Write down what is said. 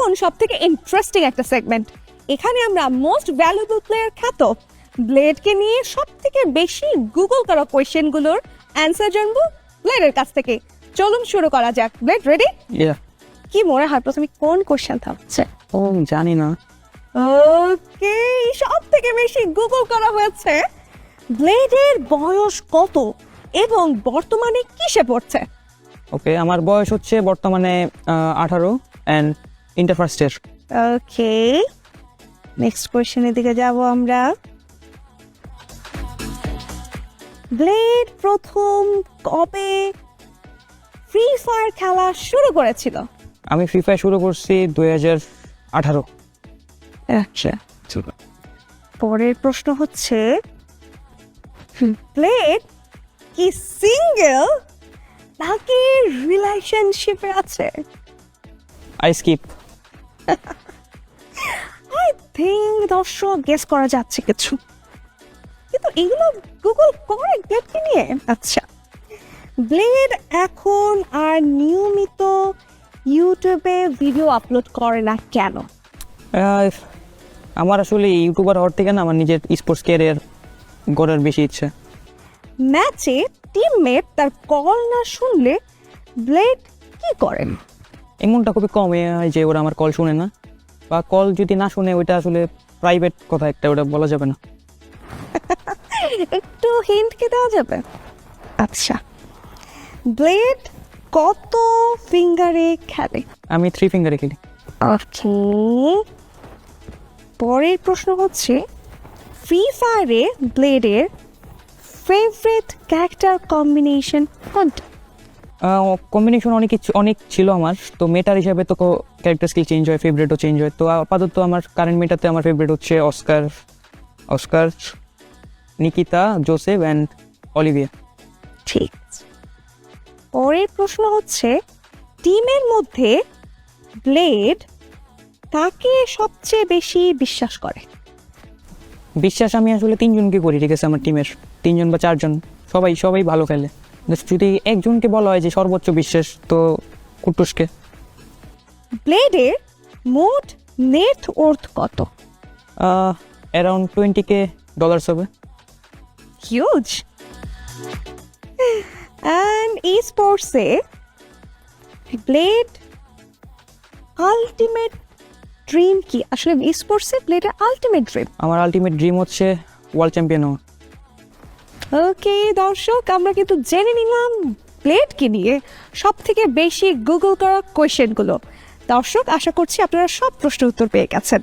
এখন সবথেকে ইন্টারেস্টিং একটা সেগমেন্ট, এখানে আমরা মোস্ট ভ্যালুয়েবল প্লেয়ার খ্যাত ব্লেডকে নিয়ে সবথেকে বেশি গুগল করা কোয়েশ্চেনগুলোর অ্যান্সার জানবো ব্লেডের কাছ থেকে। চলুন শুরু করা যাক। Blade ready? কি মনে হয় প্রথমে কোন কোয়েশ্চেন থাকছে? ও জানি না। ওকে, সব থেকে বেশি গুগল করা হয়েছে ব্লেডের বয়স কত এবং বর্তমানে কিসে পড়ছে? ওকে, আমার বয়স হচ্ছে বর্তমানে 18 and inter first year. Okay, next কোয়েশ্চেনের দিকে যাব আমরা। ব্লেড প্রথম কবে ফ্রি ফায়ার খেলা শুরু করেছিল? আমি ফ্রি ফায়ার শুরু করছি 2018। আচ্ছা, পরের প্রশ্ন হচ্ছে ব্লেড কি সিঙ্গেল নাকি রিলেশনশিপে আছে? I skip. আই থিঙ্ক দর্শক গেস করা যাচ্ছে কিছু, কিন্তু এগুলো গুগল করে ব্লেডকে নিয়ে। আচ্ছা, ব্লেড এখন আর নিয়মিত ইউটিউবে ভিডিও আপলোড করে না কেন? আমার আসলে ইউটিউবার হওয়ার থেকে না আমার নিজের স্পোর্টস ক্যারিয়ার গড়ার বেশি ইচ্ছা। ম্যাচে টিমমেট তার কল না শুনলে ব্লেড কি করেন? এমনটা খুবই কম হয় যে ওরা আমার কল শুনে না, বা কল যদি না শুনে ওইটা আসলে প্রাইভেট কথা একটা, ওটা বলা যাবে না। একটু হিন্ট কি দেওয়া যাবে? আচ্ছা, ব্লেড কত ফিঙ্গারে খেলে? আমি 3 ফিঙ্গারে খেলি। ওকে, পরের প্রশ্ন হচ্ছে ফ্রি ফায়ারে ব্লেডের ফেভারিট ক্যারেক্টার কম্বিনেশন কোনটা? কম্বিনেশন অনেক ছিল আমার, তো মেটার হিসাবে তো ক্যারেক্টার স্কিল চেঞ্জ হয়, ফেভারিটও চেঞ্জ হয়। তো আপাতত আমার কারেন্ট মেটাতে আমার ফেভারিট হচ্ছে Oscar, Nikita, Joseph and Olivia. ঠিক আছে। পরের প্রশ্ন হচ্ছে টিমের মধ্যে ব্লেড কাকে সবচেয়ে বেশি বিশ্বাস করে? বিশ্বাস আমি আসলে 3 জনকে করি, ঠিক আছে? আমার টিমের 3 জন বা 4 জন, সবাই ভালো খেলে। যদি একজনকে বলা হয় যে সর্বোচ্চ বিশ্বাস, তো কুটুসকে। ব্লেডের মোট নেট ওর্থ কত? অ্যারাউন্ড $20K হবে। হিউজ। অ্যান্ড ই স্পোর্টসে ব্লেড আলটিমেট ড্রিম কি? আসলে ই স্পোর্টসে ব্লেডের আলটিমেট ড্রিম? আমার আলটিমেট ড্রিম হচ্ছে ওয়ার্ল্ড চ্যাম্পিয়ন হওয়া। ওকে দর্শক, আমরা কিন্তু জেনে নিলাম ব্লেডকে নিয়ে সব থেকে বেশি গুগল করা কোয়েশ্চেনগুলো। দর্শক, আশা করছি আপনারা সব প্রশ্নের উত্তর পেয়ে গেছেন।